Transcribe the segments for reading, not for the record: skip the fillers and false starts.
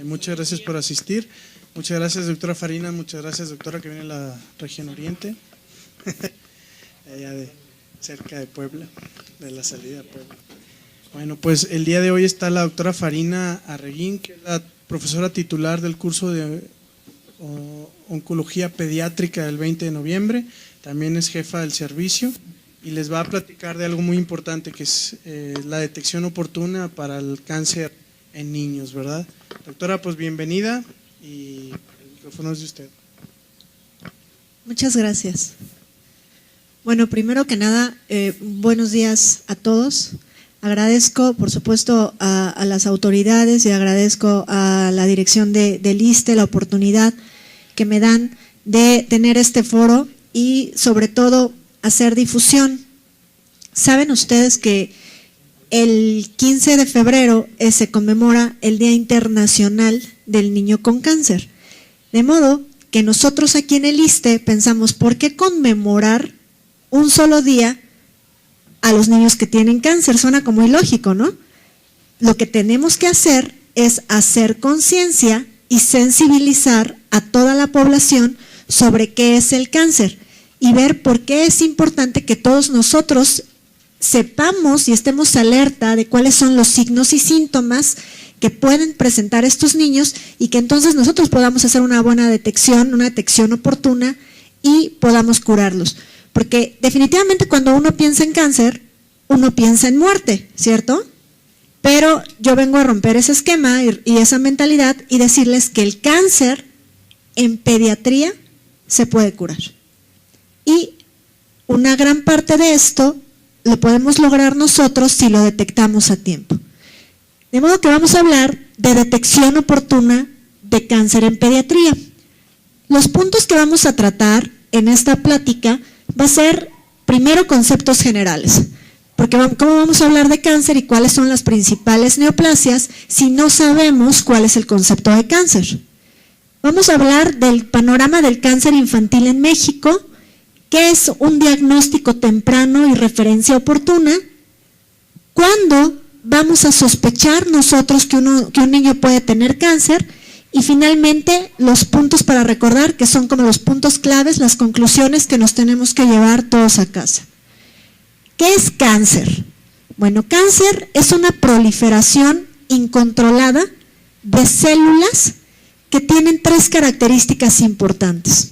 Muchas gracias por asistir. Muchas gracias, doctora Farina. Muchas gracias, doctora, que viene de la región oriente, allá de cerca de Puebla, de la salida de Puebla. Bueno, pues el día de hoy está la doctora Farina Arreguín, que es la profesora titular del curso de Oncología Pediátrica del 20 de noviembre. También es jefa del servicio y les va a platicar de algo muy importante, que es la detección oportuna para el cáncer en niños, ¿verdad? Doctora, pues bienvenida y el micrófono es de usted. Muchas gracias. Bueno, primero que nada, buenos días a todos. Agradezco, por supuesto, a las autoridades y agradezco a la dirección del ISSSTE la oportunidad que me dan de tener este foro y, sobre todo, hacer difusión. Saben ustedes que el 15 de febrero se conmemora el Día Internacional del Niño con Cáncer. De modo que nosotros aquí en el ISSSTE pensamos, ¿por qué conmemorar un solo día a los niños que tienen cáncer? Suena como ilógico, ¿no? Lo que tenemos que hacer es hacer conciencia y sensibilizar a toda la población sobre qué es el cáncer y ver por qué es importante que todos nosotros sepamos y estemos alerta de cuáles son los signos y síntomas que pueden presentar estos niños y que entonces nosotros podamos hacer una buena detección, una detección oportuna y podamos curarlos. Porque definitivamente cuando uno piensa en cáncer, uno piensa en muerte, ¿cierto? Pero yo vengo a romper ese esquema y esa mentalidad y decirles que el cáncer en pediatría se puede curar. Y una gran parte de esto lo podemos lograr nosotros si lo detectamos a tiempo. De modo que vamos a hablar de detección oportuna de cáncer en pediatría. Los puntos que vamos a tratar en esta plática va a ser, primero, conceptos generales, porque ¿cómo vamos a hablar de cáncer y cuáles son las principales neoplasias si no sabemos cuál es el concepto de cáncer? Vamos a hablar del panorama del cáncer infantil en México, qué es un diagnóstico temprano y referencia oportuna, cuándo vamos a sospechar nosotros que un niño puede tener cáncer, y finalmente los puntos para recordar, que son como los puntos claves, las conclusiones que nos tenemos que llevar todos a casa. ¿Qué es cáncer? Bueno, cáncer es una proliferación incontrolada de células que tienen tres características importantes.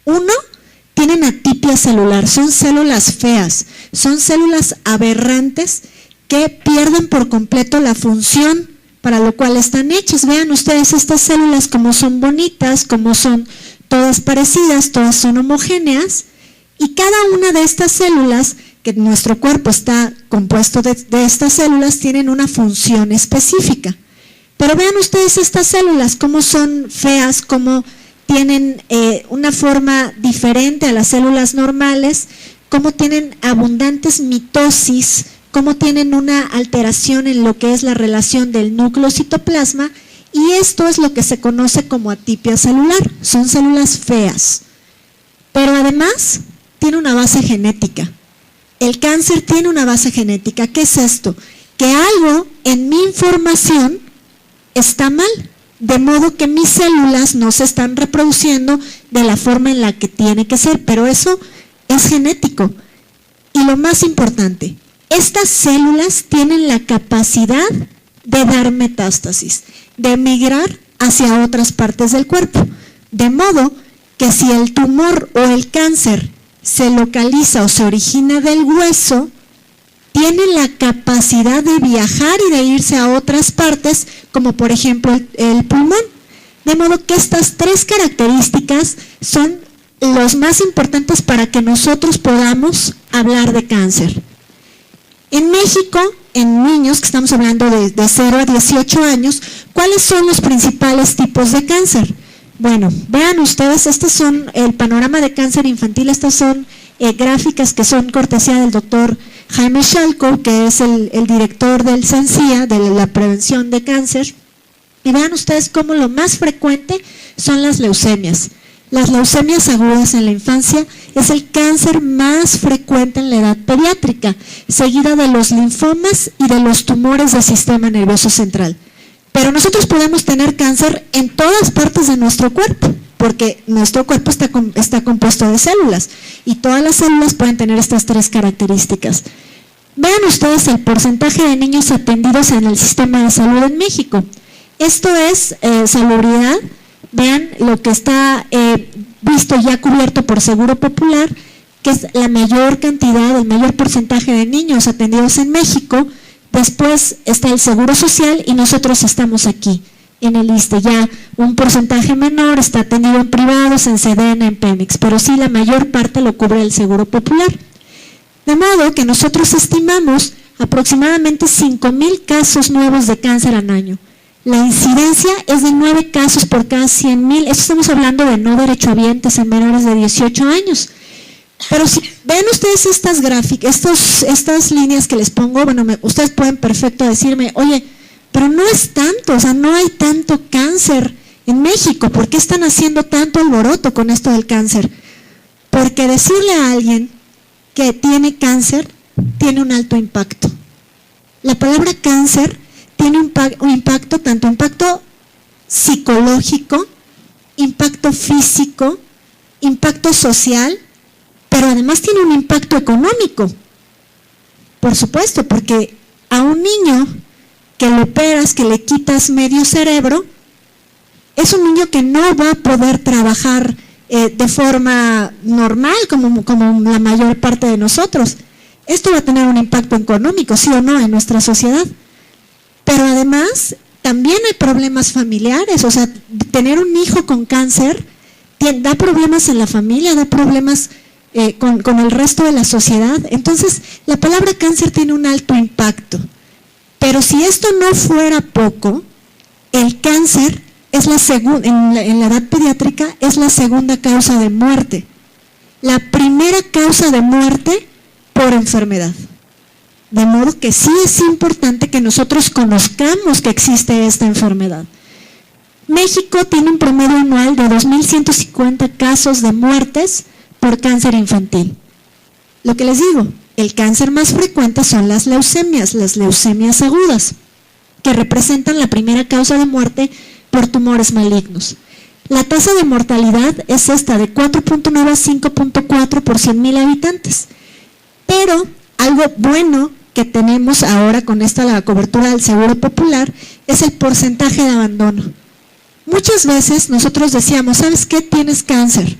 Uno, tienen atipia celular, son células feas, son células aberrantes que pierden por completo la función para lo cual están hechas. Vean ustedes estas células como son bonitas, como son todas parecidas, todas son homogéneas, y cada una de estas células, que nuestro cuerpo está compuesto de estas células, tienen una función específica. Pero vean ustedes estas células, cómo son feas, cómo tienen una forma diferente a las células normales, cómo tienen abundantes mitosis, cómo tienen una alteración en lo que es la relación del núcleo citoplasma, y esto es lo que se conoce como atipia celular, son células feas. Pero además tiene una base genética. El cáncer tiene una base genética. ¿Qué es esto? Que algo en mi información está mal, de modo que mis células no se están reproduciendo de la forma en la que tiene que ser, pero eso es genético. Y lo más importante, estas células tienen la capacidad de dar metástasis, de migrar hacia otras partes del cuerpo, de modo que si el tumor o el cáncer se localiza o se origina del hueso, tiene la capacidad de viajar y de irse a otras partes, como por ejemplo el pulmón. De modo que estas tres características son los más importantes para que nosotros podamos hablar de cáncer. En México, en niños, que estamos hablando de 0 a 18 años, ¿cuáles son los principales tipos de cáncer? Bueno, vean ustedes, estos son el panorama de cáncer infantil, estas son gráficas que son cortesía del doctor Jaime Shalko, que es el director del CENCIA, de la prevención de cáncer, y vean ustedes cómo lo más frecuente son las leucemias. Las leucemias agudas en la infancia es el cáncer más frecuente en la edad pediátrica, seguida de los linfomas y de los tumores del sistema nervioso central. Pero nosotros podemos tener cáncer en todas partes de nuestro cuerpo, porque nuestro cuerpo está compuesto de células y todas las células pueden tener estas 3 características. Vean ustedes el porcentaje de niños atendidos en el sistema de salud en México. Esto es salubridad. Vean lo que está visto ya cubierto por Seguro Popular, que es la mayor cantidad, el mayor porcentaje de niños atendidos en México. Después está el Seguro Social y nosotros estamos aquí, en el ISSSTE. Ya un porcentaje menor está atendido en privados, en SEDENA, en Pemex, pero sí la mayor parte lo cubre el Seguro Popular. De modo que nosotros estimamos aproximadamente 5,000 casos nuevos de cáncer al año. La incidencia es de 9 casos por cada 100,000. Esto estamos hablando de no derechohabientes en menores de 18 años. Pero si ven ustedes estas gráficas, estas líneas que les pongo, bueno, ustedes pueden perfecto decirme, oye, pero no es tanto, o sea, no hay tanto cáncer en México. ¿Por qué están haciendo tanto alboroto con esto del cáncer? Porque decirle a alguien que tiene cáncer tiene un alto impacto. La palabra cáncer tiene un impacto, tanto impacto psicológico, impacto físico, impacto social, pero además tiene un impacto económico. Por supuesto, porque a un niño que lo operas, que le quitas medio cerebro, es un niño que no va a poder trabajar de forma normal como la mayor parte de nosotros. Esto va a tener un impacto económico, sí o no, en nuestra sociedad. Pero además también hay problemas familiares, o sea, tener un hijo con cáncer da problemas en la familia, da problemas con el resto de la sociedad. Entonces, la palabra cáncer tiene un alto impacto. Pero si esto no fuera poco, el cáncer es en la edad pediátrica es la segunda causa de muerte. La primera causa de muerte por enfermedad. De modo que sí es importante que nosotros conozcamos que existe esta enfermedad. México tiene un promedio anual de 2,150 casos de muertes por cáncer infantil. Lo que les digo, el cáncer más frecuente son las leucemias agudas, que representan la primera causa de muerte por tumores malignos. La tasa de mortalidad es esta, de 4.9 a 5.4 por 100,000 habitantes. Pero algo bueno que tenemos ahora con la cobertura del Seguro Popular es el porcentaje de abandono. Muchas veces nosotros decíamos, ¿sabes qué? Tienes cáncer.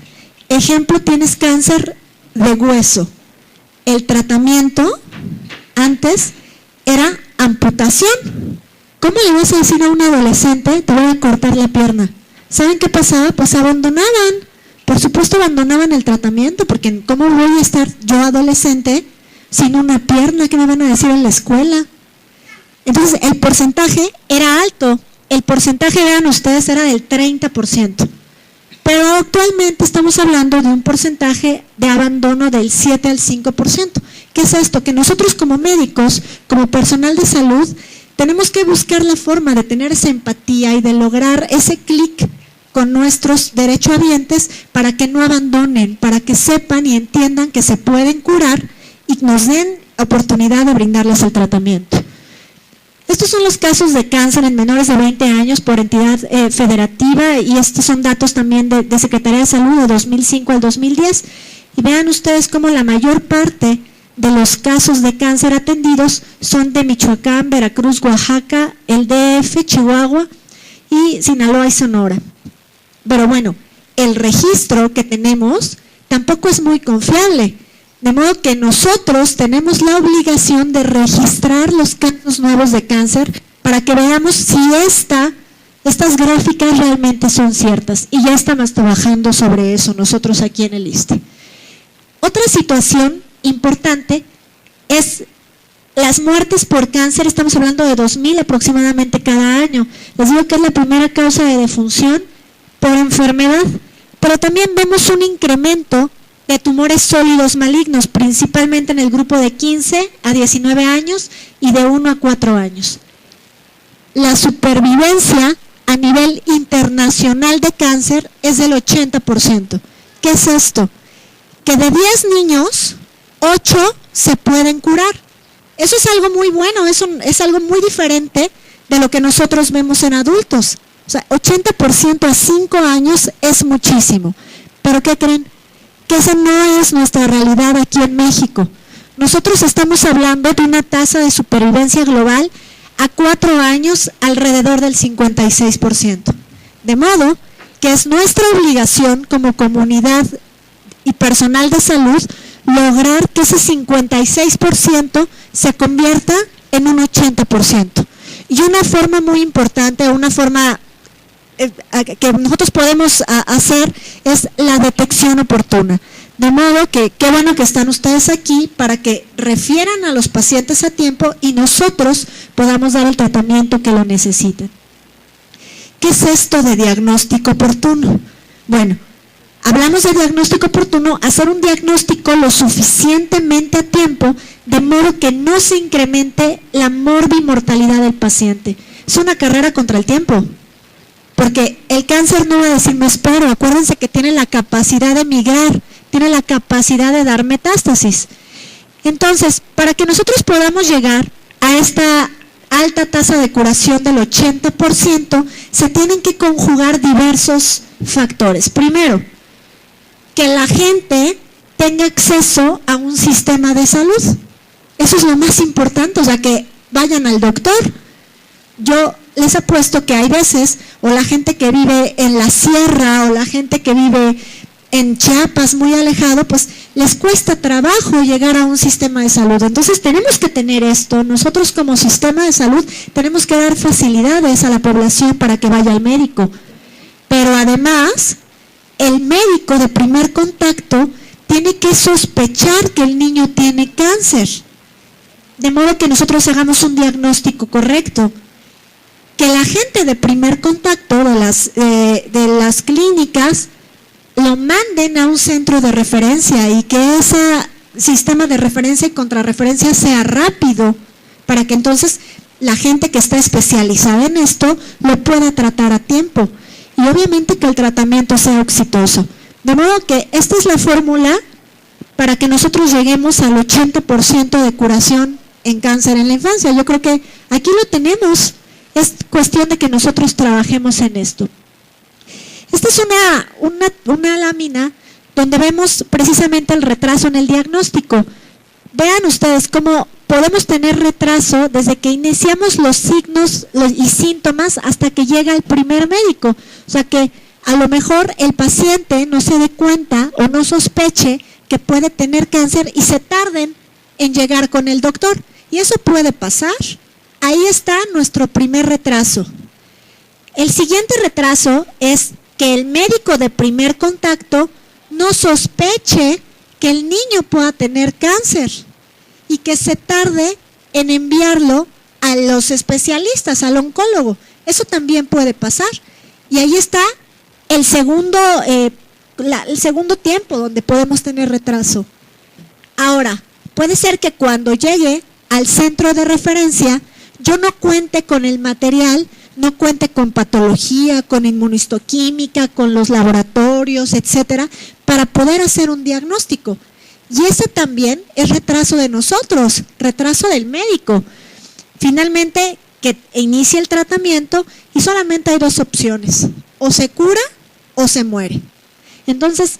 Ejemplo, tienes cáncer de hueso. El tratamiento antes era amputación. ¿Cómo le vas a decir a un adolescente, te voy a cortar la pierna? ¿Saben qué pasaba? Pues abandonaban. Por supuesto abandonaban el tratamiento, porque ¿cómo voy a estar yo adolescente sin una pierna? ¿Qué me van a decir en la escuela? Entonces el porcentaje era alto. El porcentaje, vean ustedes, era del 30%. Pero actualmente estamos hablando de un porcentaje de abandono del 7 al 5%. ¿Qué es esto? Que nosotros como médicos, como personal de salud, tenemos que buscar la forma de tener esa empatía y de lograr ese clic con nuestros derechohabientes para que no abandonen, para que sepan y entiendan que se pueden curar y nos den oportunidad de brindarles el tratamiento. Estos son los casos de cáncer en menores de 20 años por entidad federativa, y estos son datos también de Secretaría de Salud de 2005 al 2010. Y vean ustedes cómo la mayor parte de los casos de cáncer atendidos son de Michoacán, Veracruz, Oaxaca, el DF, Chihuahua y Sinaloa y Sonora. Pero bueno, el registro que tenemos tampoco es muy confiable. De modo que nosotros tenemos la obligación de registrar los casos nuevos de cáncer para que veamos si estas gráficas realmente son ciertas. Y ya estamos trabajando sobre eso nosotros aquí en el ISSSTE. Otra situación importante es las muertes por cáncer. Estamos hablando de 2,000 aproximadamente cada año. Les digo que es la primera causa de defunción por enfermedad, pero también vemos un incremento de tumores sólidos malignos, principalmente en el grupo de 15 a 19 años y de 1 a 4 años. La supervivencia a nivel internacional de cáncer es del 80%. ¿Qué es esto? Que de 10 niños, 8 se pueden curar. Eso es algo muy bueno, es algo muy diferente de lo que nosotros vemos en adultos. O sea, 80% a 5 años es muchísimo. ¿Pero qué creen? Que esa no es nuestra realidad aquí en México. Nosotros estamos hablando de una tasa de supervivencia global a 4 años alrededor del 56%. De modo que es nuestra obligación como comunidad y personal de salud lograr que ese 56% se convierta en un 80%. Y una forma muy importante, una forma que nosotros podemos hacer es la detección oportuna. De modo que qué bueno que están ustedes aquí para que refieran a los pacientes a tiempo y nosotros podamos dar el tratamiento que lo necesiten. ¿Qué es esto de diagnóstico oportuno? Bueno, hablamos de diagnóstico oportuno, hacer un diagnóstico lo suficientemente a tiempo, de modo que no se incremente la morbimortalidad del paciente. Es una carrera contra el tiempo, porque el cáncer no va a decir me espero, acuérdense que tiene la capacidad de migrar, tiene la capacidad de dar metástasis. Entonces, para que nosotros podamos llegar a esta alta tasa de curación del 80%, se tienen que conjugar diversos factores. Primero, que la gente tenga acceso a un sistema de salud. Eso es lo más importante, o sea, que vayan al doctor. Yo les apuesto que hay veces, o la gente que vive en la sierra, o la gente que vive en Chiapas, muy alejado, pues les cuesta trabajo llegar a un sistema de salud. Entonces tenemos que tener esto, nosotros como sistema de salud tenemos que dar facilidades a la población para que vaya al médico. Pero además, el médico de primer contacto tiene que sospechar que el niño tiene cáncer, de modo que nosotros hagamos un diagnóstico correcto. Que la gente de primer contacto de las clínicas lo manden a un centro de referencia y que ese sistema de referencia y contrarreferencia sea rápido para que entonces la gente que está especializada en esto lo pueda tratar a tiempo y obviamente que el tratamiento sea exitoso. De modo que esta es la fórmula para que nosotros lleguemos al 80% de curación en cáncer en la infancia. Yo creo que aquí lo tenemos, es cuestión de que nosotros trabajemos en esto. Esta es una lámina donde vemos precisamente el retraso en el diagnóstico. Vean ustedes cómo podemos tener retraso desde que iniciamos los signos y síntomas hasta que llega el primer médico. O sea que a lo mejor el paciente no se dé cuenta o no sospeche que puede tener cáncer y se tarden en llegar con el doctor. Y eso puede pasar. Ahí está nuestro primer retraso. El siguiente retraso es que el médico de primer contacto no sospeche que el niño pueda tener cáncer y que se tarde en enviarlo a los especialistas, al oncólogo. Eso también puede pasar. Y ahí está el segundo tiempo donde podemos tener retraso. Ahora, puede ser que cuando llegue al centro de referencia yo no cuente con el material, no cuente con patología, con inmunistoquímica, con los laboratorios, etcétera, para poder hacer un diagnóstico. Y ese también es retraso de nosotros, retraso del médico. Finalmente, que inicie el tratamiento y solamente hay dos opciones, o se cura o se muere. Entonces,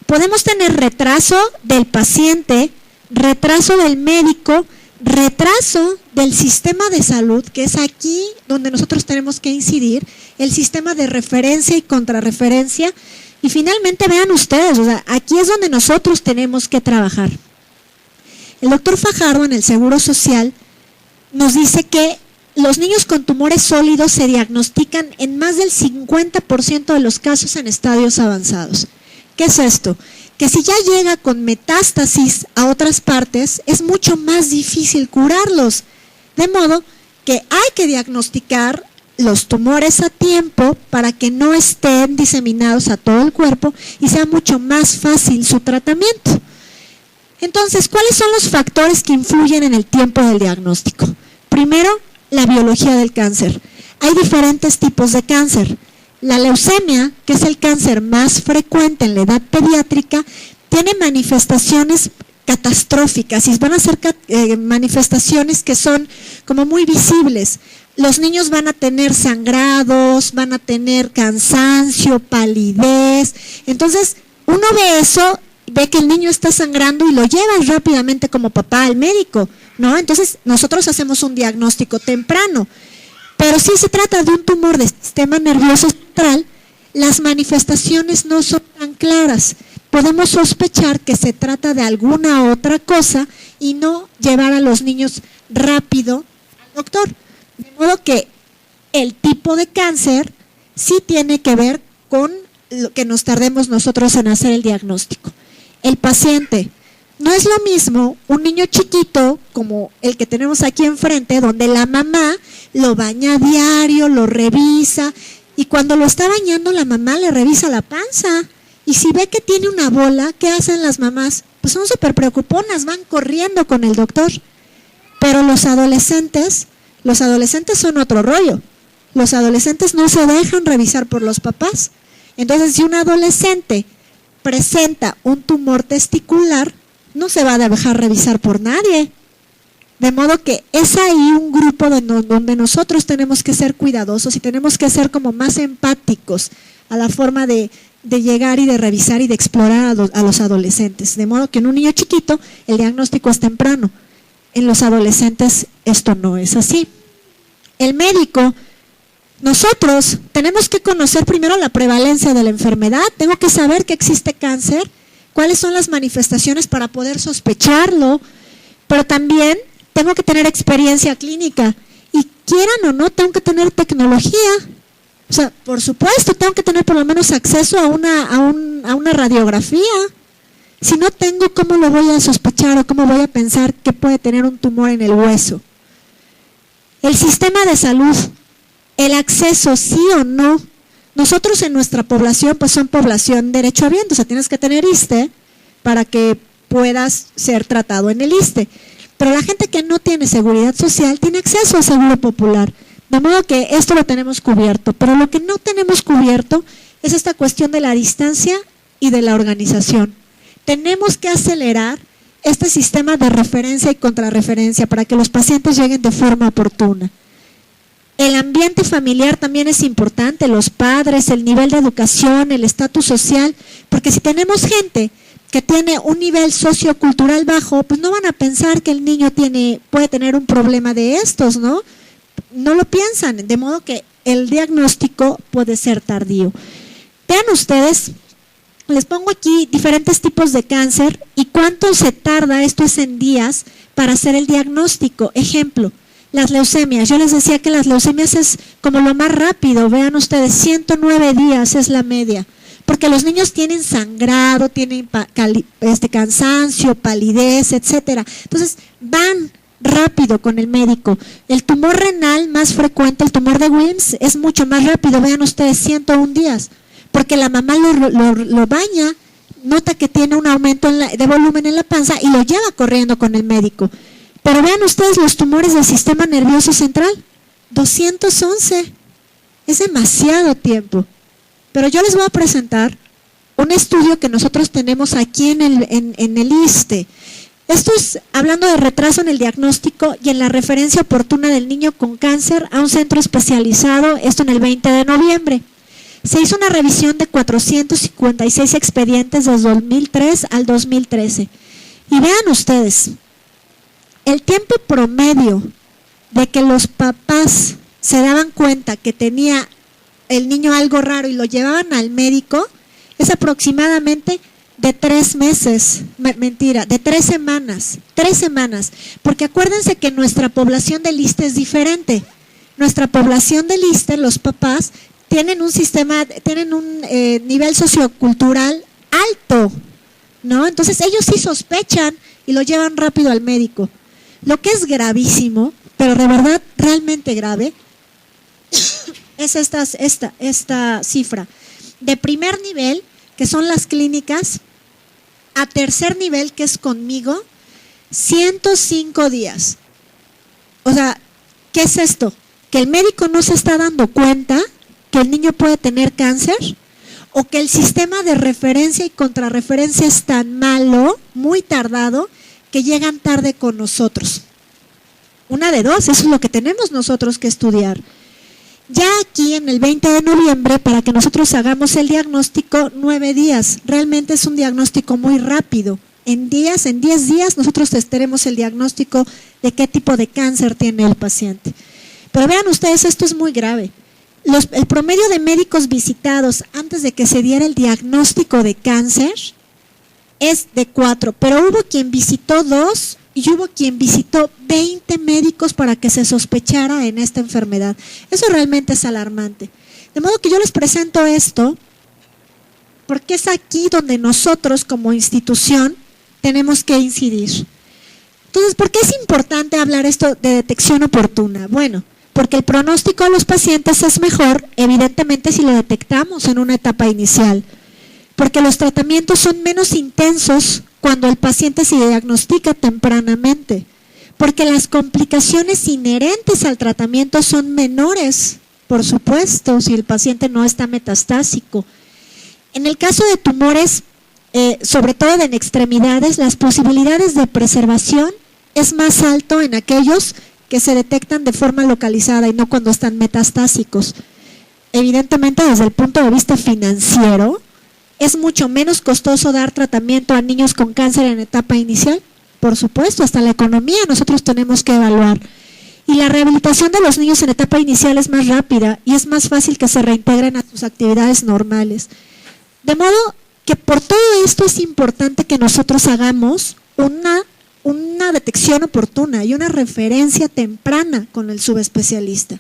podemos tener retraso del paciente, retraso del médico, retraso del sistema de salud, que es aquí donde nosotros tenemos que incidir, el sistema de referencia y contrarreferencia, y finalmente vean ustedes, o sea, aquí es donde nosotros tenemos que trabajar. El doctor Fajardo en el Seguro Social nos dice que los niños con tumores sólidos se diagnostican en más del 50% de los casos en estadios avanzados. ¿Qué es esto? Que si ya llega con metástasis a otras partes, es mucho más difícil curarlos. De modo que hay que diagnosticar los tumores a tiempo para que no estén diseminados a todo el cuerpo y sea mucho más fácil su tratamiento. Entonces, ¿cuáles son los factores que influyen en el tiempo del diagnóstico? Primero, la biología del cáncer. Hay diferentes tipos de cáncer. La leucemia, que es el cáncer más frecuente en la edad pediátrica, tiene manifestaciones catastróficas y van a ser manifestaciones que son como muy visibles. los niños van a tener sangrados, van a tener cansancio, palidez. Entonces, uno ve eso, ve que el niño está sangrando y lo llevas rápidamente como papá al médico, ¿no? Entonces, nosotros hacemos un diagnóstico temprano. Pero si se trata de un tumor del sistema nervioso central, las manifestaciones no son tan claras. Podemos sospechar que se trata de alguna otra cosa y no llevar a los niños rápido al doctor. De modo que el tipo de cáncer sí tiene que ver con lo que nos tardemos nosotros en hacer el diagnóstico. El paciente, no es lo mismo un niño chiquito como el que tenemos aquí enfrente, donde la mamá lo baña a diario, lo revisa, y cuando lo está bañando la mamá le revisa la panza, y si ve que tiene una bola, ¿qué hacen las mamás? Pues son súper preocuponas, van corriendo con el doctor. Pero los adolescentes son otro rollo. Los adolescentes no se dejan revisar por los papás. Entonces, si un adolescente presenta un tumor testicular, no se va a dejar revisar por nadie. De modo que es ahí un grupo donde nosotros tenemos que ser cuidadosos y tenemos que ser como más empáticos a la forma de llegar y de revisar y de explorar a los adolescentes. De modo que en un niño chiquito el diagnóstico es temprano. En los adolescentes esto no es así. El médico, nosotros tenemos que conocer primero la prevalencia de la enfermedad, tengo que saber que existe cáncer, cuáles son las manifestaciones para poder sospecharlo, pero también tengo que tener experiencia clínica y quieran o no, tengo que tener tecnología. O sea, por supuesto, tengo que tener por lo menos acceso a una radiografía. Si no tengo, ¿cómo lo voy a sospechar o cómo voy a pensar que puede tener un tumor en el hueso? El sistema de salud, el acceso, sí o no. Nosotros en nuestra población, pues son población derechohabiente, o sea, tienes que tener ISSSTE para que puedas ser tratado en el ISSSTE. Pero la gente que no tiene seguridad social tiene acceso a seguro popular. De modo que esto lo tenemos cubierto, pero lo que no tenemos cubierto es esta cuestión de la distancia y de la organización. Tenemos que acelerar este sistema de referencia y contrarreferencia para que los pacientes lleguen de forma oportuna. El ambiente familiar también es importante, los padres, el nivel de educación, el estatus social, porque si tenemos gente que tiene un nivel sociocultural bajo, pues no van a pensar que el niño puede tener un problema de estos, ¿no? No lo piensan, de modo que el diagnóstico puede ser tardío. Vean ustedes, les pongo aquí diferentes tipos de cáncer y cuánto se tarda, esto es en días, para hacer el diagnóstico. Ejemplo, las leucemias. Yo les decía que las leucemias es como lo más rápido, vean ustedes, 109 días es la media. Porque los niños tienen sangrado, tienen cansancio, palidez, etcétera. Entonces, van rápido con el médico. El tumor renal más frecuente, el tumor de Wilms, es mucho más rápido. Vean ustedes, 101 días. Porque la mamá lo baña, nota que tiene un aumento de volumen en la panza y lo lleva corriendo con el médico. Pero vean ustedes los tumores del sistema nervioso central, 211. Es demasiado tiempo. Pero yo les voy a presentar un estudio que nosotros tenemos aquí en el ISSSTE. Esto es hablando de retraso en el diagnóstico y en la referencia oportuna del niño con cáncer a un centro especializado, esto en el 20 de noviembre. Se hizo una revisión de 456 expedientes desde 2003 al 2013. Y vean ustedes, el tiempo promedio de que los papás se daban cuenta que tenía el niño algo raro y lo llevaban al médico es aproximadamente de 3 meses, de 3 semanas, porque acuérdense que nuestra población del ISSSTE es diferente. Nuestra población del ISSSTE, los papás, tienen un nivel sociocultural alto, ¿no? Entonces ellos sí sospechan y lo llevan rápido al médico. Lo que es gravísimo, pero de verdad realmente grave, es esta cifra. De primer nivel, que son las clínicas, a tercer nivel, que es conmigo, 105 días. O sea, ¿qué es esto? Que el médico no se está dando cuenta que el niño puede tener cáncer, o que el sistema de referencia y contrarreferencia es tan malo, muy tardado, que llegan tarde con nosotros. Una de dos, eso es lo que tenemos nosotros que estudiar. Ya aquí en el 20 de noviembre, para que nosotros hagamos el diagnóstico, 9 días. Realmente es un diagnóstico muy rápido. En 10 días nosotros tenemos el diagnóstico de qué tipo de cáncer tiene el paciente. Pero vean ustedes, esto es muy grave. El promedio de médicos visitados antes de que se diera el diagnóstico de cáncer es de 4, pero hubo quien visitó 2 y hubo quien visitó 20 médicos para que se sospechara en esta enfermedad. Eso realmente es alarmante. De modo que yo les presento esto porque es aquí donde nosotros como institución tenemos que incidir. Entonces, ¿por qué es importante hablar esto de detección oportuna? Bueno, porque el pronóstico de los pacientes es mejor, evidentemente, si lo detectamos en una etapa inicial. Porque los tratamientos son menos intensos cuando el paciente se diagnostica tempranamente. Porque las complicaciones inherentes al tratamiento son menores, por supuesto, si el paciente no está metastásico. En el caso de tumores, sobre todo en extremidades, las posibilidades de preservación es más alto en aquellos que se detectan de forma localizada y no cuando están metastásicos. Evidentemente, desde el punto de vista financiero, es mucho menos costoso dar tratamiento a niños con cáncer en etapa inicial. Por supuesto, hasta la economía nosotros tenemos que evaluar. Y la rehabilitación de los niños en etapa inicial es más rápida y es más fácil que se reintegren a sus actividades normales. De modo que por todo esto es importante que nosotros hagamos una detección oportuna y una referencia temprana con el subespecialista.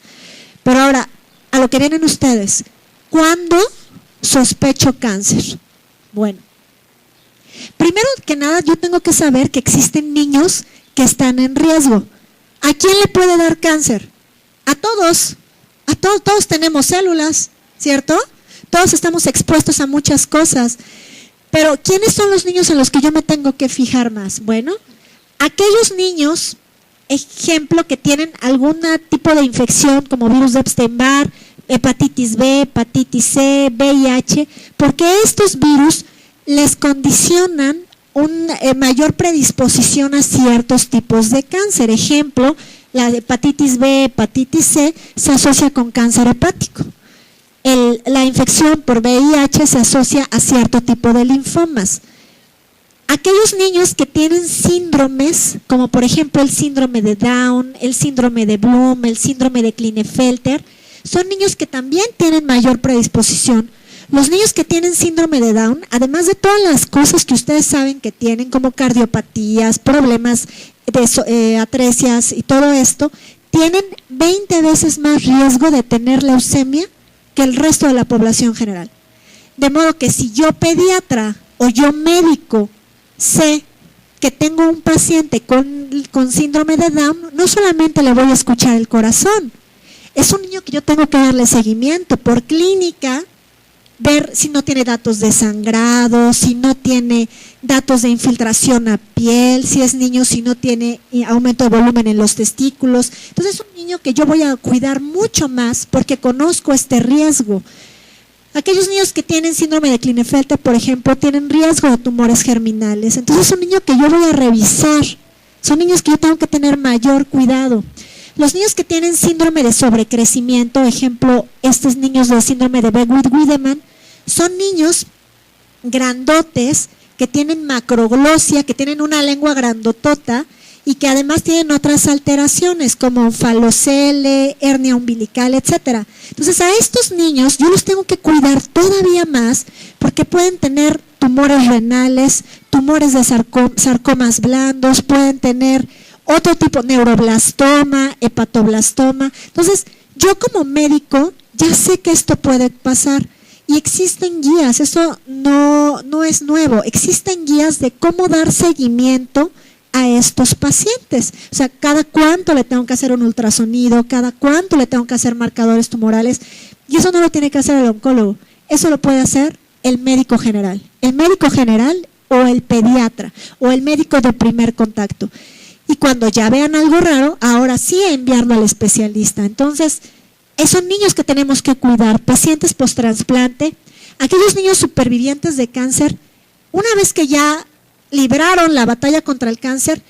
Pero ahora, a lo que vienen ustedes, ¿cuándo sospecho cáncer? Bueno, primero que nada yo tengo que saber que existen niños que están en riesgo. ¿A quién le puede dar cáncer? A todos. Todos tenemos células, ¿cierto? Todos estamos expuestos a muchas cosas. Pero ¿quiénes son los niños en los que yo me tengo que fijar más? Bueno, aquellos niños, ejemplo, que tienen algún tipo de infección como virus de Epstein-Barr, hepatitis B, hepatitis C, VIH, porque estos virus les condicionan una mayor predisposición a ciertos tipos de cáncer. Ejemplo, la hepatitis B, hepatitis C se asocia con cáncer hepático. La infección por VIH se asocia a cierto tipo de linfomas. Aquellos niños que tienen síndromes, como por ejemplo el síndrome de Down, el síndrome de Bloom, el síndrome de Klinefelter, son niños que también tienen mayor predisposición. Los niños que tienen síndrome de Down, además de todas las cosas que ustedes saben que tienen, como cardiopatías, problemas de atresias y todo esto, tienen 20 veces más riesgo de tener leucemia que el resto de la población general. De modo que si yo pediatra o yo médico sé que tengo un paciente con síndrome de Down, no solamente le voy a escuchar el corazón, es un niño que yo tengo que darle seguimiento por clínica, ver si no tiene datos de sangrado, si no tiene datos de infiltración a piel, si es niño, si no tiene aumento de volumen en los testículos. Entonces es un niño que yo voy a cuidar mucho más porque conozco este riesgo. Aquellos niños que tienen síndrome de Klinefelter, por ejemplo, tienen riesgo de tumores germinales. Entonces es un niño que yo voy a revisar, son niños que yo tengo que tener mayor cuidado. Los niños que tienen síndrome de sobrecrecimiento, ejemplo, estos niños de síndrome de Beckwith-Wiedemann, son niños grandotes que tienen macroglosia, que tienen una lengua grandotota y que además tienen otras alteraciones como falocele, hernia umbilical, etcétera. Entonces a estos niños yo los tengo que cuidar todavía más porque pueden tener tumores renales, tumores de sarcomas blandos, pueden tener otro tipo, neuroblastoma, hepatoblastoma. Entonces, yo como médico ya sé que esto puede pasar y existen guías, eso no es nuevo, existen guías de cómo dar seguimiento a estos pacientes. O sea, cada cuánto le tengo que hacer un ultrasonido, cada cuánto le tengo que hacer marcadores tumorales, y eso no lo tiene que hacer el oncólogo, eso lo puede hacer el médico general o el pediatra o el médico de primer contacto. Y cuando ya vean algo raro, ahora sí enviarlo al especialista. Entonces, son niños que tenemos que cuidar, pacientes post-trasplante, aquellos niños supervivientes de cáncer, una vez que ya libraron la batalla contra el cáncer,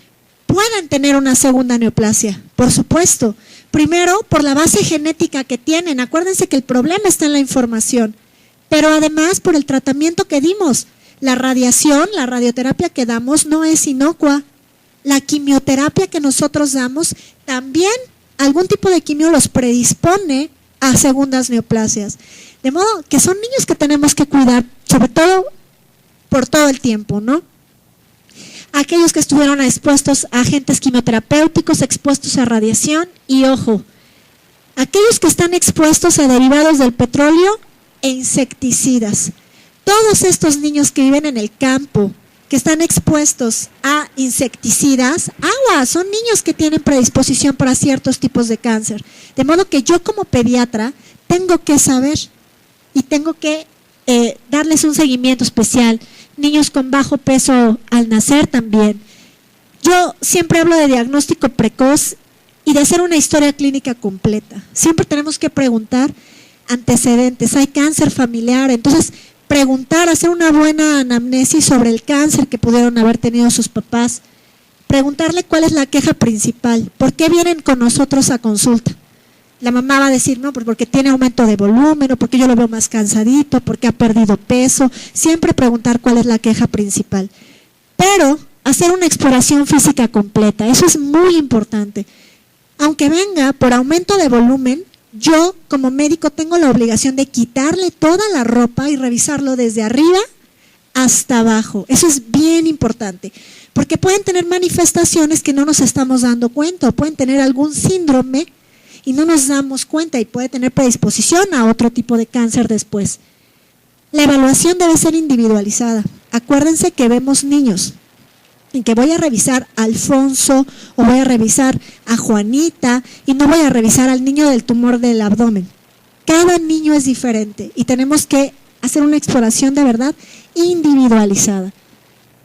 pueden tener una segunda neoplasia, por supuesto. Primero, por la base genética que tienen. Acuérdense que el problema está en la información, pero además por el tratamiento que dimos. La radiación, la radioterapia que damos no es inocua. La quimioterapia que nosotros damos, también algún tipo de quimio los predispone a segundas neoplasias. De modo que son niños que tenemos que cuidar, sobre todo por todo el tiempo, ¿no? Aquellos que estuvieron expuestos a agentes quimioterapéuticos, expuestos a radiación y, ojo, aquellos que están expuestos a derivados del petróleo e insecticidas. Todos estos niños que viven en el campo, que están expuestos a insecticidas, agua, son niños que tienen predisposición para ciertos tipos de cáncer. De modo que yo como pediatra tengo que saber y tengo que darles un seguimiento especial. Niños con bajo peso al nacer también. Yo siempre hablo de diagnóstico precoz y de hacer una historia clínica completa. Siempre tenemos que preguntar antecedentes. ¿Hay cáncer familiar? Entonces, preguntar, hacer una buena anamnesis sobre el cáncer que pudieron haber tenido sus papás. Preguntarle cuál es la queja principal. ¿Por qué vienen con nosotros a consulta? La mamá va a decir, no, porque tiene aumento de volumen, o porque yo lo veo más cansadito, porque ha perdido peso. Siempre preguntar cuál es la queja principal. Pero hacer una exploración física completa, eso es muy importante. Aunque venga por aumento de volumen, yo como médico tengo la obligación de quitarle toda la ropa y revisarlo desde arriba hasta abajo. Eso es bien importante, porque pueden tener manifestaciones que no nos estamos dando cuenta, o pueden tener algún síndrome y no nos damos cuenta y puede tener predisposición a otro tipo de cáncer después. La evaluación debe ser individualizada. Acuérdense que vemos niños en que voy a revisar a Alfonso o voy a revisar a Juanita y no voy a revisar al niño del tumor del abdomen. Cada niño es diferente y tenemos que hacer una exploración de verdad individualizada.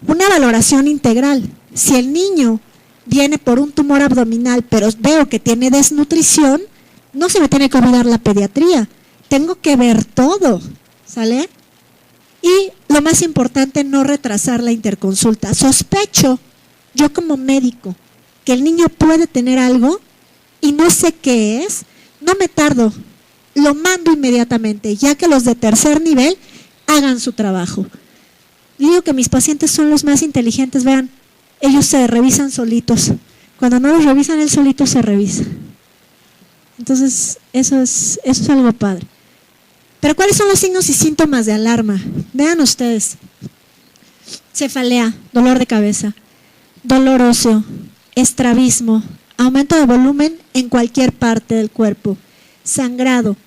Una valoración integral. Si el niño viene por un tumor abdominal, pero veo que tiene desnutrición, no se me tiene que olvidar la pediatría. Tengo que ver todo, ¿sale? Y lo más importante, no retrasar la interconsulta. Sospecho, yo como médico, que el niño puede tener algo y no sé qué es, no me tardo, lo mando inmediatamente, ya que los de tercer nivel hagan su trabajo. Digo que mis pacientes son los más inteligentes, vean, ellos se revisan solitos. Cuando no los revisan, él solito se revisa. Entonces, eso es algo padre. Pero ¿cuáles son los signos y síntomas de alarma? Vean ustedes. Cefalea, dolor de cabeza, dolor óseo, estrabismo, aumento de volumen en cualquier parte del cuerpo, sangrado,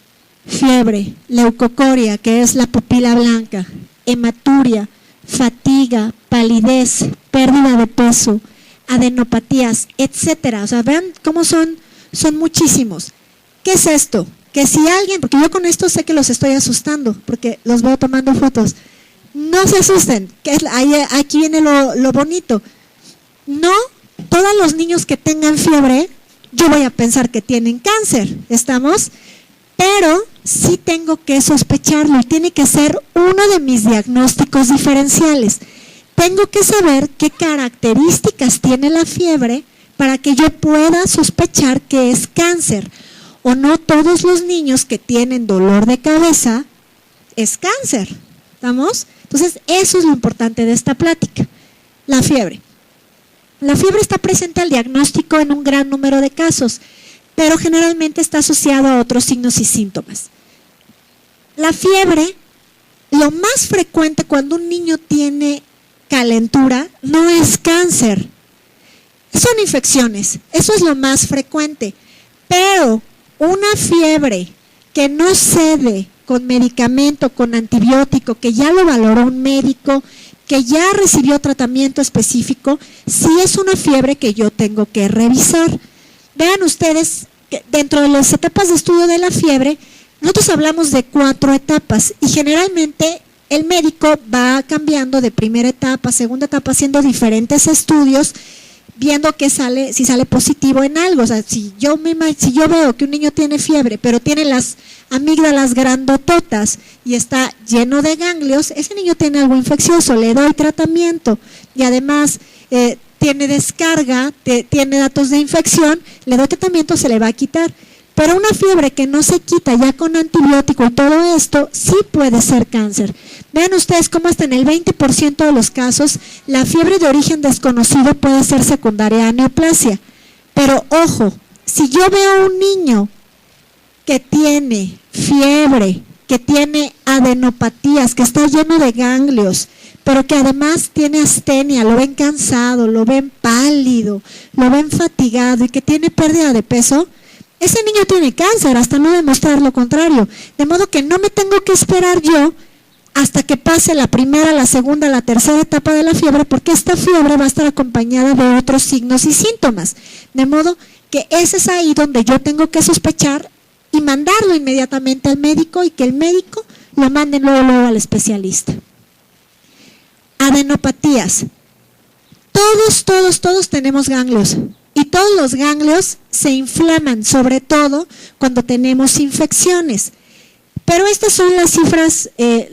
fiebre, leucocoria, que es la pupila blanca, hematuria, fatiga, palidez, pérdida de peso, adenopatías, etcétera. O sea, vean cómo son muchísimos. ¿Qué es esto? Que si alguien, porque yo con esto sé que los estoy asustando, porque los veo tomando fotos, no se asusten, que aquí viene lo bonito. No, todos los niños que tengan fiebre, yo voy a pensar que tienen cáncer, ¿estamos? Pero sí tengo que sospecharlo y tiene que ser uno de mis diagnósticos diferenciales. Tengo que saber qué características tiene la fiebre para que yo pueda sospechar que es cáncer. O no todos los niños que tienen dolor de cabeza es cáncer, ¿estamos? Entonces, eso es lo importante de esta plática, la fiebre. La fiebre está presente al diagnóstico en un gran número de casos, pero generalmente está asociado a otros signos y síntomas. La fiebre, lo más frecuente cuando un niño tiene calentura, no es cáncer, son infecciones, eso es lo más frecuente, pero una fiebre que no cede con medicamento, con antibiótico, que ya lo valoró un médico, que ya recibió tratamiento específico, sí es una fiebre que yo tengo que revisar. Vean ustedes, que dentro de las etapas de estudio de la fiebre, nosotros hablamos de 4 etapas y generalmente el médico va cambiando de primera etapa, segunda etapa, haciendo diferentes estudios, viendo que si sale positivo en algo. O sea, si yo veo que un niño tiene fiebre, pero tiene las amígdalas grandototas y está lleno de ganglios, ese niño tiene algo infeccioso, le doy tratamiento y además tiene descarga, tiene datos de infección, le doy tratamiento, se le va a quitar. Pero una fiebre que no se quita ya con antibiótico y todo esto, sí puede ser cáncer. Vean ustedes cómo hasta en el 20% de los casos la fiebre de origen desconocido puede ser secundaria a neoplasia. Pero ojo, si yo veo a un niño que tiene fiebre, que tiene adenopatías, que está lleno de ganglios, pero que además tiene astenia, lo ven cansado, lo ven pálido, lo ven fatigado y que tiene pérdida de peso, ese niño tiene cáncer, hasta no demostrar lo contrario. De modo que no me tengo que esperar yo hasta que pase la primera, la segunda, la tercera etapa de la fiebre, porque esta fiebre va a estar acompañada de otros signos y síntomas. De modo que ese es ahí donde yo tengo que sospechar y mandarlo inmediatamente al médico y que el médico lo mande luego al especialista. Adenopatías. Todos tenemos ganglios. Y todos los ganglios se inflaman, sobre todo cuando tenemos infecciones. Pero estas son las cifras,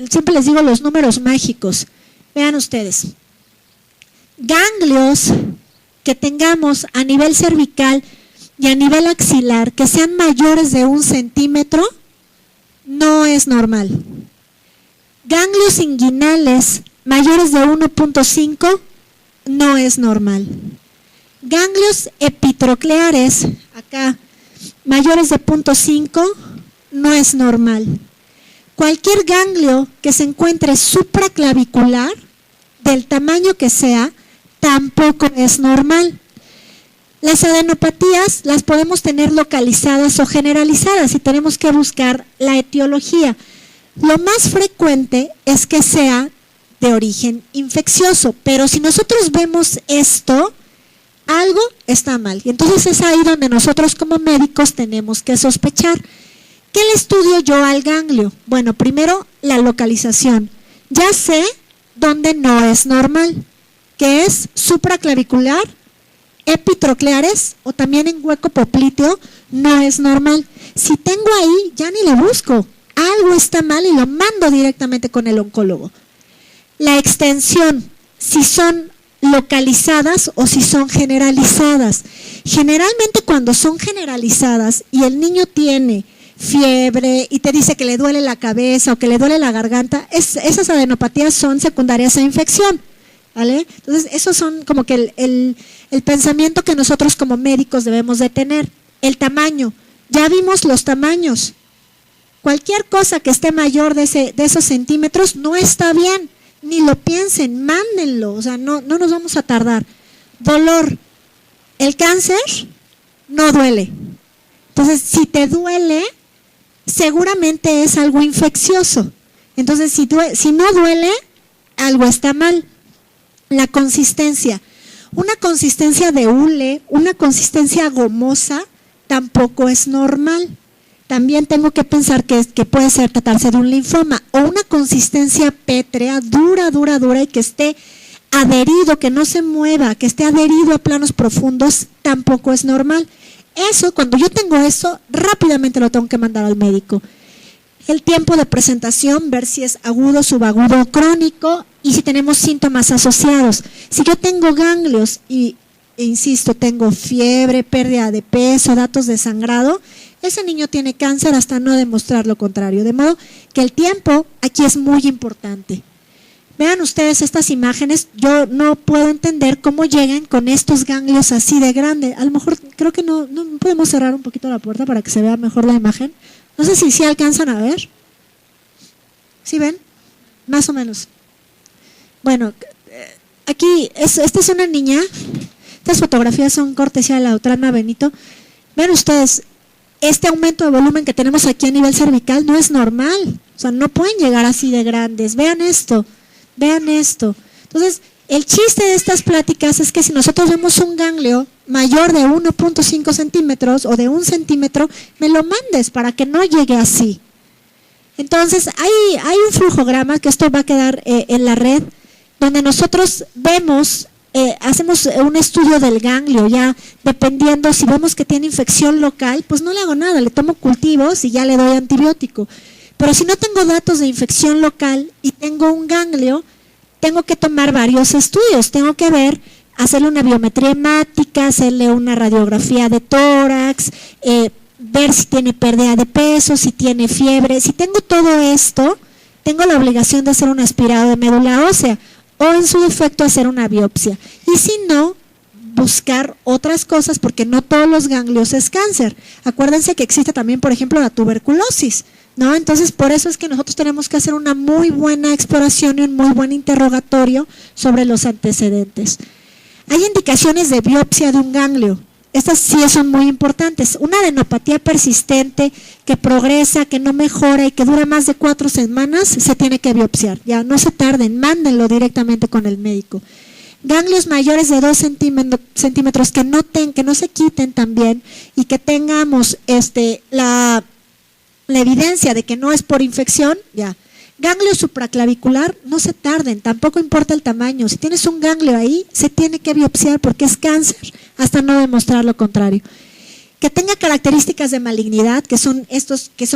siempre les digo los números mágicos. Vean ustedes. Ganglios que tengamos a nivel cervical y a nivel axilar que sean mayores de 1 centímetro, no es normal. Ganglios inguinales mayores de 1.5, no es normal. Ganglios epitrocleares, acá, mayores de 0.5, no es normal. Cualquier ganglio que se encuentre supraclavicular, del tamaño que sea, tampoco es normal. Las adenopatías las podemos tener localizadas o generalizadas y tenemos que buscar la etiología. Lo más frecuente es que sea de origen infeccioso, pero si nosotros vemos esto, algo está mal. Y entonces es ahí donde nosotros como médicos tenemos que sospechar. ¿Qué le estudio yo al ganglio? Bueno, primero la localización. Ya sé dónde no es normal, que es supraclavicular, epitrocleares o también en hueco popliteo, no es normal. Si tengo ahí, ya ni le busco. Algo está mal y lo mando directamente con el oncólogo. La extensión, si son localizadas o si son generalizadas. Generalmente cuando son generalizadas y el niño tiene fiebre y te dice que le duele la cabeza o que le duele la garganta, esas adenopatías son secundarias a infección, ¿vale? Entonces esos son como que el pensamiento que nosotros como médicos debemos de tener. El tamaño, ya vimos los tamaños. Cualquier cosa que esté mayor de esos centímetros no está bien. Ni lo piensen, mándenlo, o sea, no nos vamos a tardar. Dolor, el cáncer no duele. Entonces, si te duele, seguramente es algo infeccioso. Entonces, si no duele, algo está mal. La consistencia, una consistencia de hule, una consistencia gomosa, tampoco es normal. También tengo que pensar que puede tratarse de un linfoma o una consistencia pétrea, dura y que esté adherido, que no se mueva, que esté adherido a planos profundos, tampoco es normal. Eso, cuando yo tengo eso, rápidamente lo tengo que mandar al médico. El tiempo de presentación, ver si es agudo, subagudo o crónico y si tenemos síntomas asociados. Si yo tengo ganglios e insisto, tengo fiebre, pérdida de peso, datos de sangrado, ese niño tiene cáncer hasta no demostrar lo contrario. De modo que el tiempo aquí es muy importante. Vean ustedes estas imágenes, yo no puedo entender cómo llegan con estos ganglios así de grandes. A lo mejor creo que no podemos cerrar un poquito la puerta para que se vea mejor la imagen. No sé si alcanzan a ver. ¿Sí ven? Más o menos. Bueno, aquí, esta es una niña. Estas fotografías son cortesía de la doctora Ana Benito. Vean ustedes, este aumento de volumen que tenemos aquí a nivel cervical no es normal. O sea, no pueden llegar así de grandes. Vean esto. Entonces, el chiste de estas pláticas es que si nosotros vemos un ganglio mayor de 1.5 centímetros o de 1 centímetro, me lo mandes para que no llegue así. Entonces, hay un flujograma, que esto va a quedar en la red, donde nosotros vemos, hacemos un estudio del ganglio, ya dependiendo si vemos que tiene infección local, pues no le hago nada, le tomo cultivos y ya le doy antibiótico. Pero si no tengo datos de infección local y tengo un ganglio, tengo que tomar varios estudios, tengo que ver hacerle una biometría hemática, hacerle una radiografía de tórax, ver si tiene pérdida de peso, si tiene fiebre. Si tengo todo esto, tengo la obligación de hacer un aspirado de médula ósea o en su defecto hacer una biopsia. Y si no, buscar otras cosas porque no todos los ganglios es cáncer. Acuérdense que existe también, por ejemplo, la tuberculosis, ¿no? Entonces, por eso es que nosotros tenemos que hacer una muy buena exploración y un muy buen interrogatorio sobre los antecedentes. Hay indicaciones de biopsia de un ganglio. Estas sí son muy importantes. Una adenopatía persistente que progresa, que no mejora y que dura más de 4 semanas, se tiene que biopsiar. Ya no se tarden, mándenlo directamente con el médico. Ganglios mayores de 2 centímetros que no se quiten también y que tengamos la evidencia de que no es por infección, ya. Ganglio supraclavicular, no se tarden, tampoco importa el tamaño. Si tienes un ganglio ahí, se tiene que biopsiar porque es cáncer, hasta no demostrar lo contrario. Que tenga características de malignidad, que son estos que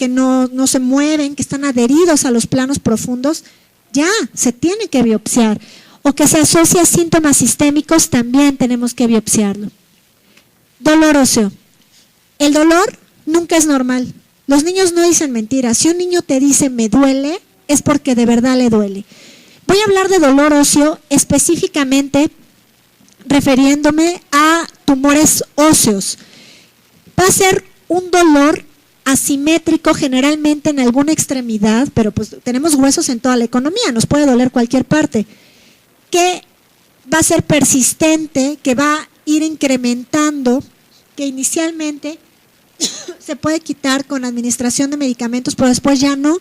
no se mueven, que están adheridos a los planos profundos, ya, se tiene que biopsiar. O que se asocia a síntomas sistémicos, también tenemos que biopsiarlo. Dolor óseo. El dolor nunca es normal. Los niños no dicen mentiras. Si un niño te dice me duele, es porque de verdad le duele. Voy a hablar de dolor óseo específicamente refiriéndome a tumores óseos. Va a ser un dolor asimétrico generalmente en alguna extremidad, pero pues tenemos huesos en toda la economía, nos puede doler cualquier parte, que va a ser persistente, que va a ir incrementando, que inicialmente se puede quitar con administración de medicamentos, pero después ya no,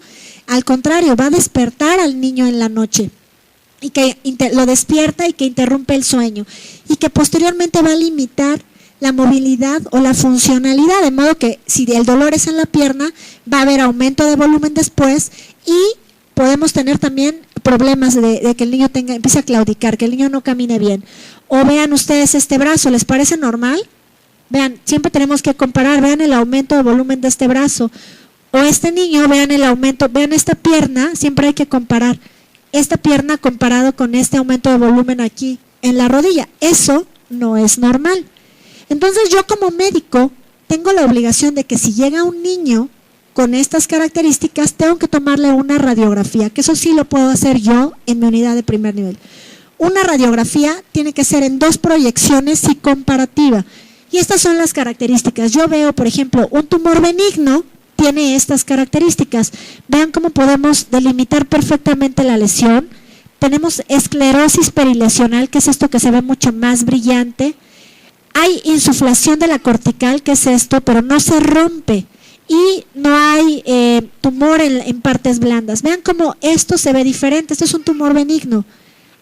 al contrario, va a despertar al niño en la noche y que lo despierta y que interrumpe el sueño y que posteriormente va a limitar la movilidad o la funcionalidad, de modo que si el dolor es en la pierna, va a haber aumento de volumen después y podemos tener también problemas de que el niño empiece a claudicar, que el niño no camine bien. O vean ustedes este brazo, ¿les parece normal? Vean, siempre tenemos que comparar, vean el aumento de volumen de este brazo. O este niño, vean el aumento, vean esta pierna, siempre hay que comparar. Esta pierna comparado con este aumento de volumen aquí en la rodilla. Eso no es normal. Entonces yo como médico tengo la obligación de que si llega un niño con estas características, tengo que tomarle una radiografía, que eso sí lo puedo hacer yo en mi unidad de primer nivel. Una radiografía tiene que ser en 2 proyecciones y comparativa. Y estas son las características. Yo veo, por ejemplo, un tumor benigno tiene estas características. Vean cómo podemos delimitar perfectamente la lesión. Tenemos esclerosis perilesional, que es esto que se ve mucho más brillante. Hay insuflación de la cortical, que es esto, pero no se rompe. Y no hay tumor en partes blandas. Vean cómo esto se ve diferente. Esto es un tumor benigno.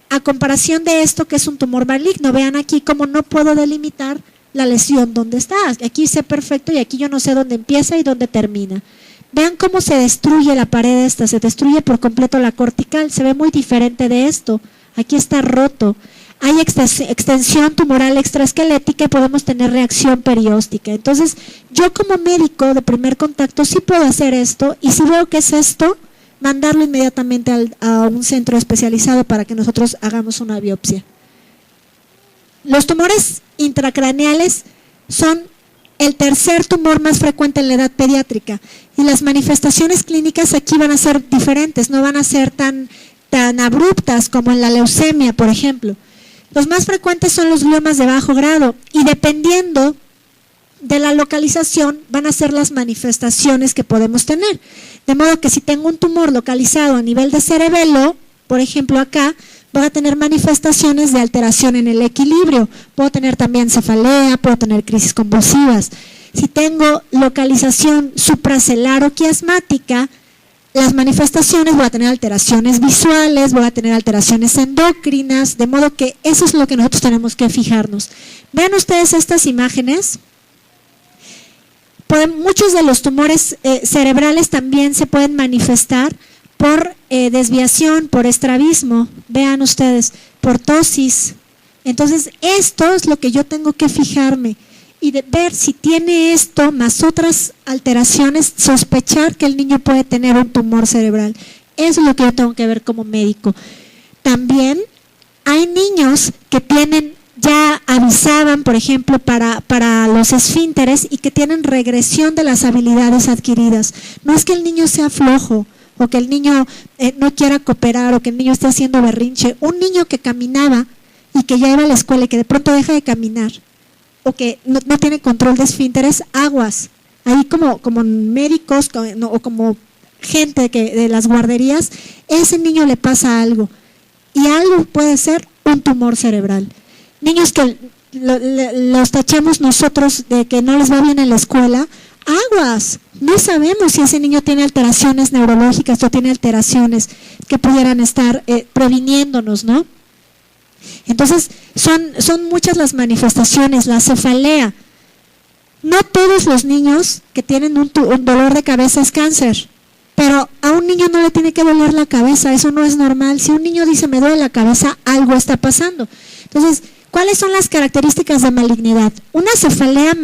A comparación de esto, que es un tumor maligno. Vean aquí cómo no puedo delimitar la lesión donde está. Aquí sé perfecto y aquí yo no sé dónde empieza y dónde termina. Vean cómo se destruye la pared esta, se destruye por completo la cortical, se ve muy diferente de esto. Aquí está roto. Hay extensión tumoral extraesquelética y podemos tener reacción perióstica. Entonces, yo como médico de primer contacto sí puedo hacer esto y si veo que es esto, mandarlo inmediatamente a un centro especializado para que nosotros hagamos una biopsia. Los tumores intracraneales son el tercer tumor más frecuente en la edad pediátrica y las manifestaciones clínicas aquí van a ser diferentes, no van a ser tan abruptas como en la leucemia, por ejemplo. Los más frecuentes son los gliomas de bajo grado y dependiendo de la localización van a ser las manifestaciones que podemos tener. De modo que si tengo un tumor localizado a nivel de cerebelo, por ejemplo acá, voy a tener manifestaciones de alteración en el equilibrio, puedo tener también cefalea, puedo tener crisis convulsivas. Si tengo localización supracelar o quiasmática, las manifestaciones, voy a tener alteraciones visuales, voy a tener alteraciones endocrinas, de modo que eso es lo que nosotros tenemos que fijarnos. Vean ustedes estas imágenes. Muchos de los tumores cerebrales también se pueden manifestar por desviación, por estrabismo, vean ustedes, por ptosis. Entonces, esto es lo que yo tengo que fijarme y de ver si tiene esto más otras alteraciones, sospechar que el niño puede tener un tumor cerebral. Eso es lo que yo tengo que ver como médico. También hay niños que tienen, ya avisaban, por ejemplo, para los esfínteres y que tienen regresión de las habilidades adquiridas. No es que el niño sea flojo o que el niño no quiera cooperar o que el niño esté haciendo berrinche. Un niño que caminaba y que ya iba a la escuela y que de pronto deja de caminar o que no tiene control de esfínteres, aguas. Ahí como médicos o como gente de las guarderías, ese niño le pasa algo. Y algo puede ser un tumor cerebral. Niños que los tachamos nosotros de que no les va bien en la escuela, aguas. No sabemos si ese niño tiene alteraciones neurológicas o tiene alteraciones que pudieran estar previniéndonos, ¿no? Entonces, son muchas las manifestaciones. La cefalea. No todos los niños que tienen un dolor de cabeza es cáncer, pero a un niño no le tiene que doler la cabeza, eso no es normal. Si un niño dice me duele la cabeza, algo está pasando. Entonces, ¿cuáles son las características de malignidad? Una cefalea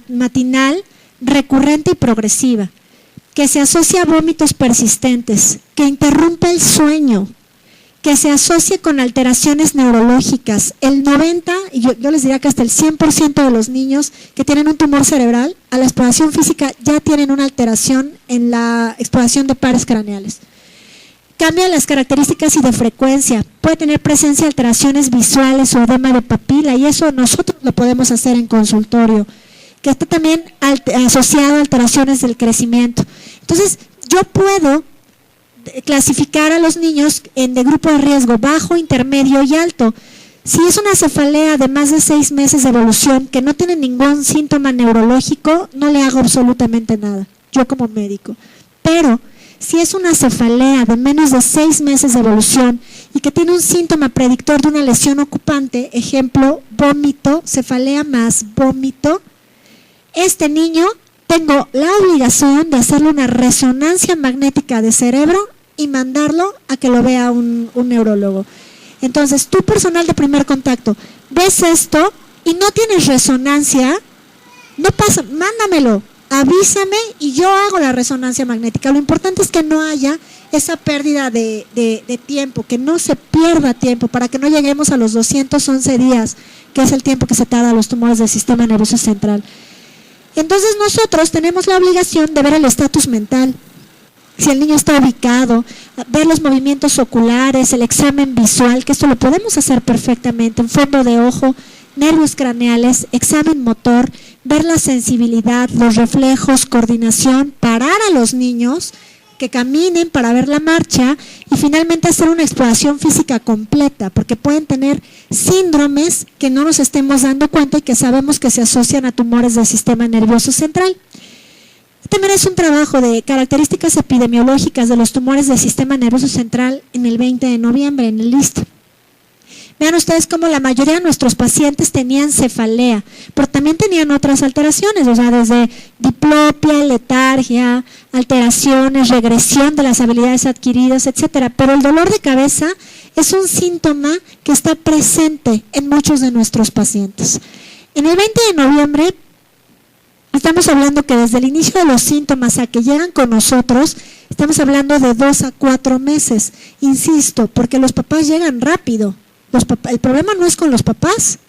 matinal, recurrente y progresiva, que se asocia a vómitos persistentes, que interrumpe el sueño, que se asocie con alteraciones neurológicas. El 90, y yo les diría que hasta el 100% de los niños que tienen un tumor cerebral, a la exploración física ya tienen una alteración en la exploración de pares craneales. Cambia las características y de frecuencia, puede tener presencia de alteraciones visuales o edema de papila, y eso nosotros lo podemos hacer en consultorio, que está también asociado a alteraciones del crecimiento. Entonces, yo puedo clasificar a los niños de grupo de riesgo bajo, intermedio y alto. Si es una cefalea de más de 6 meses de evolución que no tiene ningún síntoma neurológico, no le hago absolutamente nada, yo como médico. Pero si es una cefalea de menos de 6 meses de evolución y que tiene un síntoma predictor de una lesión ocupante, ejemplo, vómito, cefalea más vómito, este niño tengo la obligación de hacerle una resonancia magnética de cerebro y mandarlo a que lo vea un neurólogo. Entonces, tú, personal de primer contacto, ves esto y no tienes resonancia, no pasa, mándamelo, avísame y yo hago la resonancia magnética. Lo importante es que no haya esa pérdida de tiempo, que no se pierda tiempo, para que no lleguemos a los 211 días, que es el tiempo que se tarda los tumores del sistema nervioso central. Entonces nosotros tenemos la obligación de ver el estatus mental, si el niño está ubicado, ver los movimientos oculares, el examen visual, que esto lo podemos hacer perfectamente, un fondo de ojo, nervios craneales, examen motor, ver la sensibilidad, los reflejos, coordinación, parar a los niños que caminen para ver la marcha y finalmente hacer una exploración física completa, porque pueden tener síndromes que no nos estemos dando cuenta y que sabemos que se asocian a tumores del sistema nervioso central. También es un trabajo de características epidemiológicas de los tumores del sistema nervioso central en el 20 de noviembre, en el list. Vean ustedes cómo la mayoría de nuestros pacientes tenían cefalea, pero también tenían otras alteraciones, o sea, desde diplopia, letargia, alteraciones, regresión de las habilidades adquiridas, etcétera. Pero el dolor de cabeza es un síntoma que está presente en muchos de nuestros pacientes. En el 20 de noviembre estamos hablando que desde el inicio de los síntomas a que llegan con nosotros, estamos hablando de 2 a 4 meses. Insisto, porque los papás llegan rápido. El problema no es con los papás,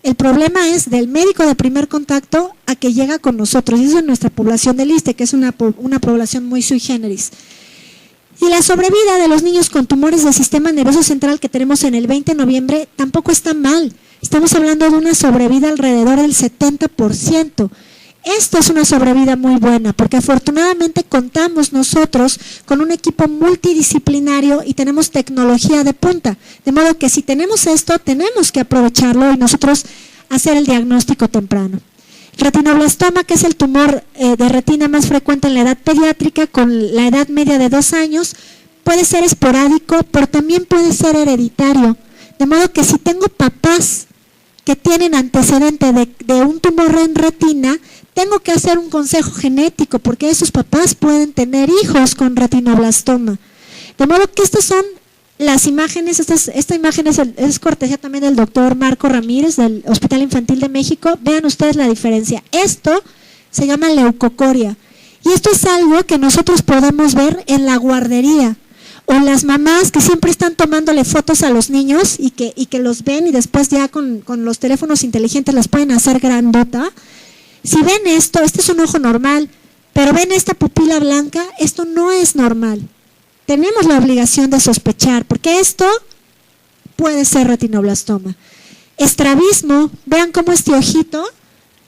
el problema es del médico de primer contacto a que llega con nosotros, y eso es nuestra población del ISSSTE, que es una población muy sui generis. Y la sobrevida de los niños con tumores del sistema nervioso central que tenemos en el 20 de noviembre tampoco está mal, estamos hablando de una sobrevida alrededor del 70%. Esto es una sobrevida muy buena, porque afortunadamente contamos nosotros con un equipo multidisciplinario y tenemos tecnología de punta. De modo que si tenemos esto, tenemos que aprovecharlo y nosotros hacer el diagnóstico temprano. Retinoblastoma, que es el tumor de retina más frecuente en la edad pediátrica, con la edad media de 2 años, puede ser esporádico, pero también puede ser hereditario. De modo que si tengo papás que tienen antecedente de un tumor en retina, tengo que hacer un consejo genético, porque esos papás pueden tener hijos con retinoblastoma. De modo que estas son las imágenes, esta imagen es cortesía también del doctor Marco Ramírez del Hospital Infantil de México. Vean ustedes la diferencia. Esto se llama leucocoria y esto es algo que nosotros podemos ver en la guardería O las mamás que siempre están tomándole fotos a los niños y que los ven y después ya con los teléfonos inteligentes las pueden hacer grandota. Si ven esto, este es un ojo normal, pero ven esta pupila blanca, esto no es normal. Tenemos la obligación de sospechar, porque esto puede ser retinoblastoma. Estrabismo, vean cómo este ojito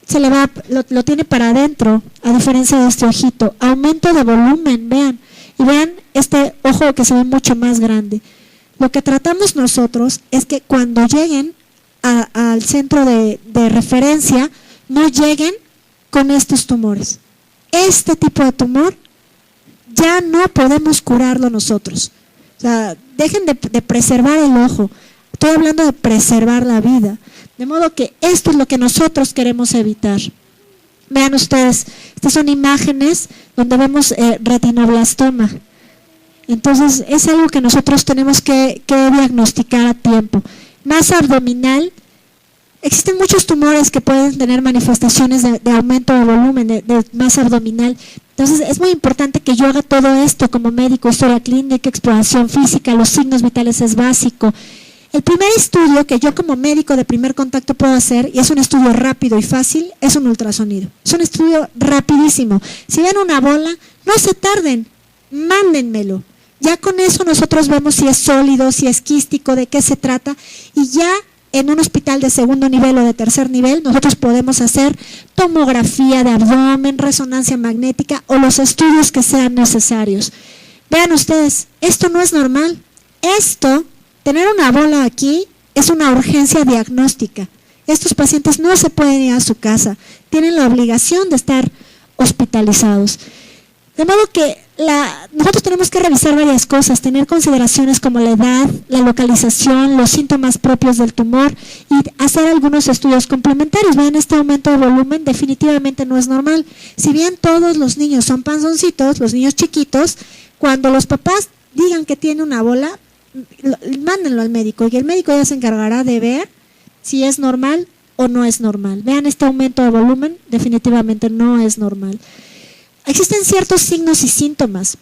se le va, lo tiene para adentro, a diferencia de este ojito. Aumento de volumen, vean. Y vean este ojo que se ve mucho más grande. Lo que tratamos nosotros es que cuando lleguen al centro de referencia, no lleguen con estos tumores. Este tipo de tumor ya no podemos curarlo nosotros. O sea, dejen de preservar el ojo. Estoy hablando de preservar la vida. De modo que esto es lo que nosotros queremos evitar. Vean ustedes, estas son imágenes donde vemos retinoblastoma. Entonces, es algo que nosotros tenemos que diagnosticar a tiempo. Masa abdominal. Existen muchos tumores que pueden tener manifestaciones de aumento de volumen, de masa abdominal. Entonces, es muy importante que yo haga todo esto como médico, historia clínica, exploración física, los signos vitales es básico. El primer estudio que yo como médico de primer contacto puedo hacer, y es un estudio rápido y fácil, es un ultrasonido. Es un estudio rapidísimo. Si ven una bola, no se tarden, mándenmelo. Ya con eso nosotros vemos si es sólido, si es quístico, de qué se trata, y ya en un hospital de segundo nivel o de tercer nivel, nosotros podemos hacer tomografía de abdomen, resonancia magnética o los estudios que sean necesarios. Vean ustedes, esto no es normal. Esto, tener una bola aquí, es una urgencia diagnóstica. Estos pacientes no se pueden ir a su casa, tienen la obligación de estar hospitalizados. De modo que nosotros tenemos que revisar varias cosas, tener consideraciones como la edad, la localización, los síntomas propios del tumor y hacer algunos estudios complementarios. Vean, este aumento de volumen definitivamente no es normal. Si bien todos los niños son panzoncitos, los niños chiquitos, cuando los papás digan que tiene una bola, mándenlo al médico y el médico ya se encargará de ver si es normal o no es normal. Vean, este aumento de volumen definitivamente no es normal. Existen ciertos signos y síntomas,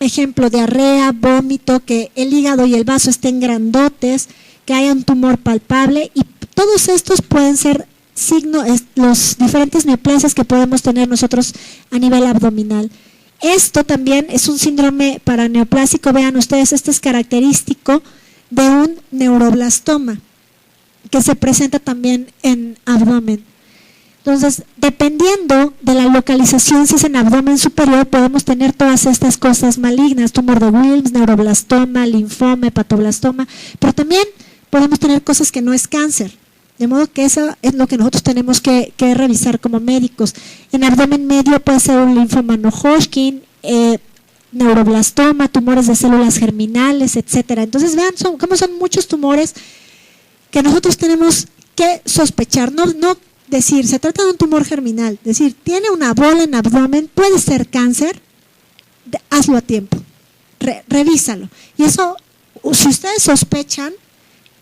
ejemplo, diarrea, vómito, que el hígado y el vaso estén grandotes, que haya un tumor palpable, y todos estos pueden ser signos, los diferentes neoplasias que podemos tener nosotros a nivel abdominal. Esto también es un síndrome paraneoplásico. Vean ustedes, este es característico de un neuroblastoma que se presenta también en abdomen. Entonces, dependiendo de la localización, si es en abdomen superior, podemos tener todas estas cosas malignas, tumor de Wilms, neuroblastoma, linfoma, hepatoblastoma, pero también podemos tener cosas que no es cáncer. De modo que eso es lo que nosotros tenemos que revisar como médicos. En abdomen medio puede ser un linfoma no-Hodgkin, neuroblastoma, tumores de células germinales, etcétera. Entonces vean cómo son muchos tumores que nosotros tenemos que sospechar, no decir, se trata de un tumor germinal, decir, tiene una bola en abdomen, puede ser cáncer, hazlo a tiempo, revísalo. Y eso, si ustedes sospechan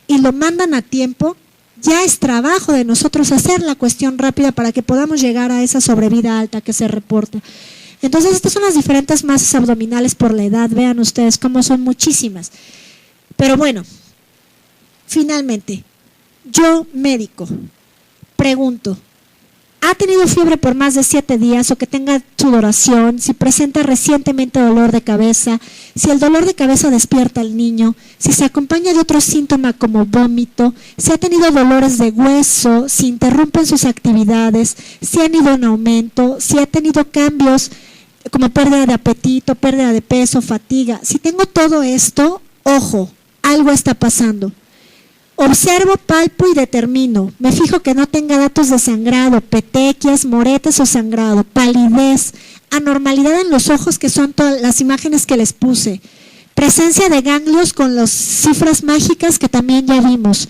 y lo mandan a tiempo, ya es trabajo de nosotros hacer la cuestión rápida para que podamos llegar a esa sobrevida alta que se reporta. Entonces, estas son las diferentes masas abdominales por la edad, vean ustedes cómo son muchísimas. Pero bueno, finalmente, yo médico, pregunto, ¿ha tenido fiebre por más de 7 días o que tenga sudoración? Si presenta recientemente dolor de cabeza, si el dolor de cabeza despierta al niño, si se acompaña de otro síntoma como vómito, si ha tenido dolores de hueso, si interrumpen sus actividades, si han ido en aumento, si ha tenido cambios como pérdida de apetito, pérdida de peso, fatiga. Si tengo todo esto, ojo, algo está pasando. Observo, palpo y determino. Me fijo que no tenga datos de sangrado, petequias, moretes o sangrado, palidez, anormalidad en los ojos, que son todas las imágenes que les puse, presencia de ganglios con las cifras mágicas que también ya vimos,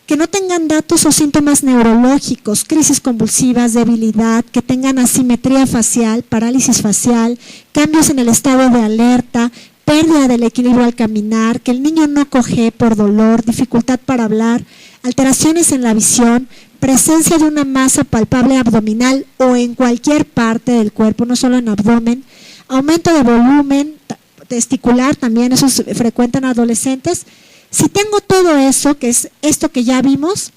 que no tengan datos o síntomas neurológicos, crisis convulsivas, debilidad, que tengan asimetría facial, parálisis facial, cambios en el estado de alerta, pérdida del equilibrio al caminar, que el niño no cojee por dolor, dificultad para hablar, alteraciones en la visión, presencia de una masa palpable abdominal o en cualquier parte del cuerpo, no solo en abdomen, aumento de volumen, testicular también, eso es frecuente en adolescentes. Si tengo todo eso, que es esto que ya vimos,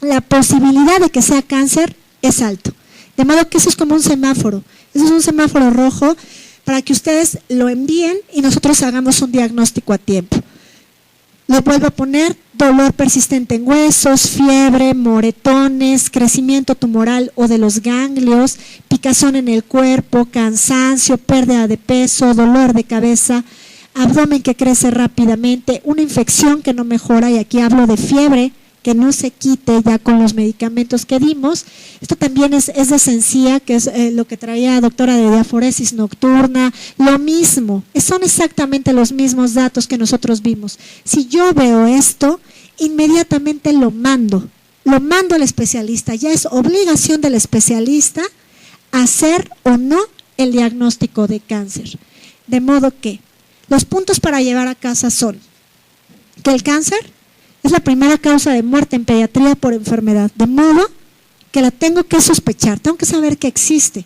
la posibilidad de que sea cáncer es alto. De modo que eso es como un semáforo. Eso es un semáforo rojo para que ustedes lo envíen y nosotros hagamos un diagnóstico a tiempo. Lo vuelvo a poner: dolor persistente en huesos, fiebre, moretones, crecimiento tumoral o de los ganglios, picazón en el cuerpo, cansancio, pérdida de peso, dolor de cabeza, abdomen que crece rápidamente, una infección que no mejora, y aquí hablo de fiebre que no se quite ya con los medicamentos que dimos. Esto también es de sencilla, que es lo que traía doctora de diaforesis nocturna, lo mismo, son exactamente los mismos datos que nosotros vimos. Si yo veo esto, inmediatamente lo mando al especialista, ya es obligación del especialista hacer o no el diagnóstico de cáncer. De modo que los puntos para llevar a casa son que el cáncer es la primera causa de muerte en pediatría por enfermedad, de modo que la tengo que sospechar, tengo que saber que existe.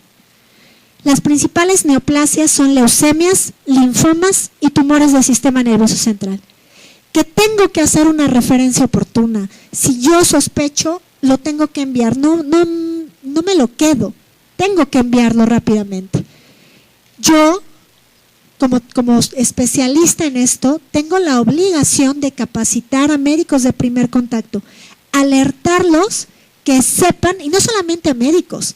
Las principales neoplasias son leucemias, linfomas y tumores del sistema nervioso central. Que tengo que hacer una referencia oportuna. Si yo sospecho, lo tengo que enviar, no me lo quedo, tengo que enviarlo rápidamente. Yo, como especialista en esto, tengo la obligación de capacitar a médicos de primer contacto, alertarlos que sepan, y no solamente a médicos,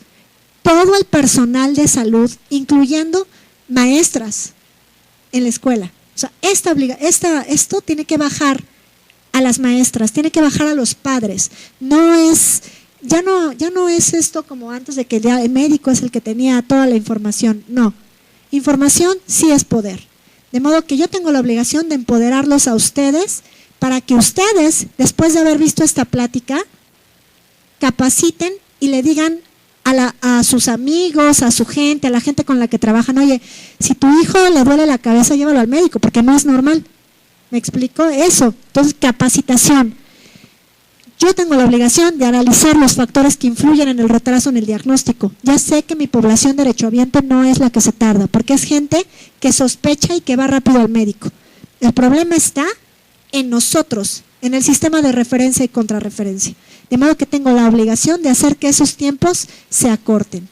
todo el personal de salud, incluyendo maestras en la escuela. O sea, esto tiene que bajar a las maestras, tiene que bajar a los padres. Ya no es esto como antes, de que ya el médico es el que tenía toda la información. No. Información sí es poder, de modo que yo tengo la obligación de empoderarlos a ustedes para que ustedes, después de haber visto esta plática, capaciten y le digan a sus amigos, a su gente, a la gente con la que trabajan: oye, si tu hijo le duele la cabeza, llévalo al médico, porque no es normal. ¿Me explico? Eso. Entonces, capacitación. Yo tengo la obligación de analizar los factores que influyen en el retraso en el diagnóstico. Ya sé que mi población derechohabiente no es la que se tarda, porque es gente que sospecha y que va rápido al médico. El problema está en nosotros, en el sistema de referencia y contrarreferencia. De modo que tengo la obligación de hacer que esos tiempos se acorten.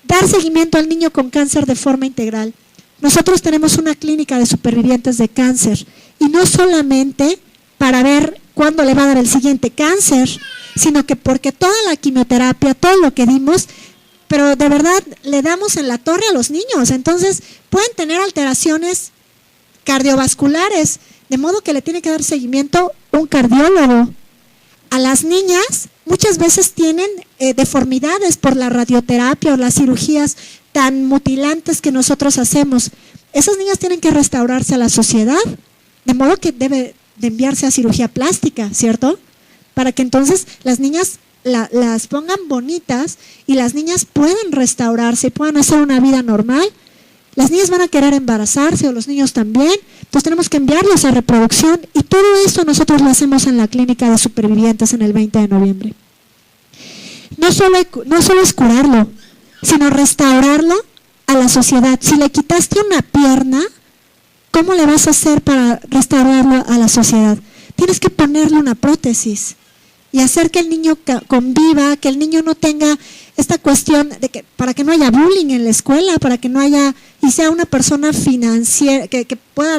Dar seguimiento al niño con cáncer de forma integral. Nosotros tenemos una clínica de supervivientes de cáncer, y no solamente para ver cuándo le va a dar el siguiente cáncer, sino que porque toda la quimioterapia, todo lo que dimos, pero de verdad le damos en la torre a los niños, entonces pueden tener alteraciones cardiovasculares, de modo que le tiene que dar seguimiento un cardiólogo. A las niñas muchas veces tienen deformidades por la radioterapia o las cirugías tan mutilantes que nosotros hacemos. Esas niñas tienen que restaurarse a la sociedad, de modo que debe de enviarse a cirugía plástica, ¿cierto? Para que entonces las niñas las pongan bonitas y las niñas puedan restaurarse y puedan hacer una vida normal. Las niñas van a querer embarazarse, o los niños también, entonces tenemos que enviarlos a reproducción, y todo esto nosotros lo hacemos en la clínica de supervivientes en el 20 de noviembre. No solo es curarlo, sino restaurarlo a la sociedad. Si le quitaste una pierna, ¿cómo le vas a hacer para restaurarlo a la sociedad? Tienes que ponerle una prótesis y hacer que el niño conviva, que el niño no tenga esta cuestión de que, para que no haya bullying en la escuela, para que no haya, y sea una persona financiera, que pueda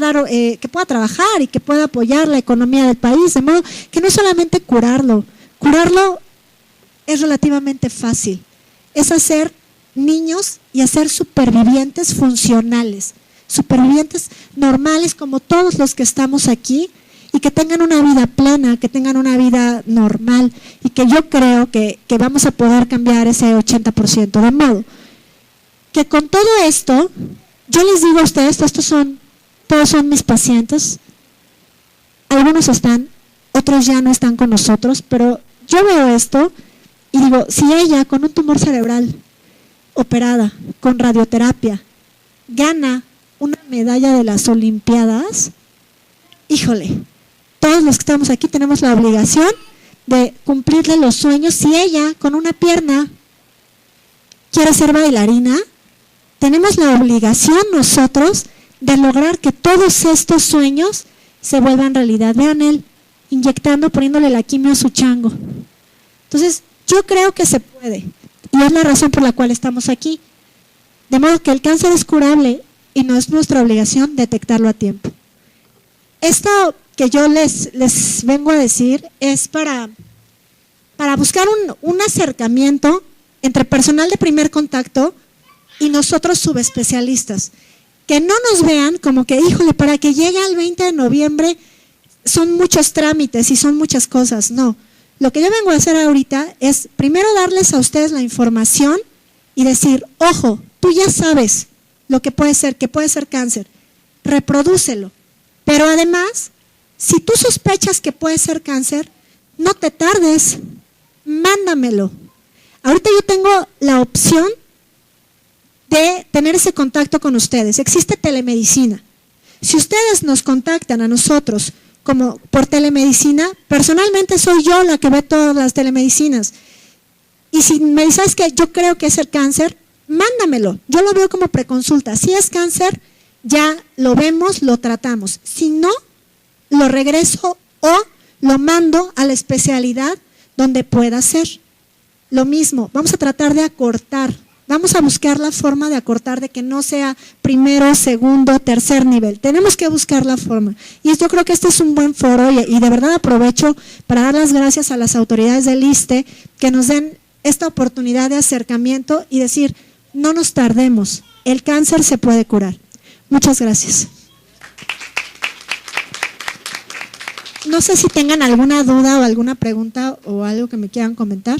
trabajar y que pueda apoyar la economía del país, de modo que no es solamente curarlo es relativamente fácil, es hacer niños y hacer supervivientes funcionales, supervivientes normales como todos los que estamos aquí, y que tengan una vida plena, que tengan una vida normal, y que yo creo que vamos a poder cambiar ese 80%, de modo que con todo esto, yo les digo a ustedes, todos son mis pacientes, algunos están, otros ya no están con nosotros, pero yo veo esto y digo, si ella con un tumor cerebral operada, con radioterapia, gana una medalla de las Olimpiadas, híjole, todos los que estamos aquí tenemos la obligación de cumplirle los sueños. Si ella con una pierna quiere ser bailarina, tenemos la obligación nosotros de lograr que todos estos sueños se vuelvan realidad. Vean él inyectando, poniéndole la quimio a su chango. Entonces, yo creo que se puede, y es la razón por la cual estamos aquí. De modo que el cáncer es curable y no es nuestra obligación detectarlo a tiempo. Esto que yo les vengo a decir es para buscar un acercamiento entre personal de primer contacto y nosotros subespecialistas. Que no nos vean como que, híjole, para que llegue al 20 de noviembre son muchos trámites y son muchas cosas. No, lo que yo vengo a hacer ahorita es primero darles a ustedes la información y decir, ojo, tú ya sabes lo que puede ser cáncer, reprodúcelo. Pero además, si tú sospechas que puede ser cáncer, no te tardes, mándamelo. Ahorita yo tengo la opción de tener ese contacto con ustedes. Existe telemedicina. Si ustedes nos contactan a nosotros como por telemedicina, personalmente soy yo la que ve todas las telemedicinas. Y si me dices, ¿sabes qué? Yo creo que es el cáncer, mándamelo. Yo lo veo como preconsulta. Si es cáncer, ya lo vemos, lo tratamos. Si no, lo regreso o lo mando a la especialidad donde pueda ser. Lo mismo, vamos a tratar de acortar. Vamos a buscar la forma de acortar, de que no sea primero, segundo, tercer nivel. Tenemos que buscar la forma. Y yo creo que este es un buen foro y de verdad aprovecho para dar las gracias a las autoridades del ISSSTE que nos den esta oportunidad de acercamiento y decir, no nos tardemos, el cáncer se puede curar. Muchas gracias. No sé si tengan alguna duda o alguna pregunta o algo que me quieran comentar.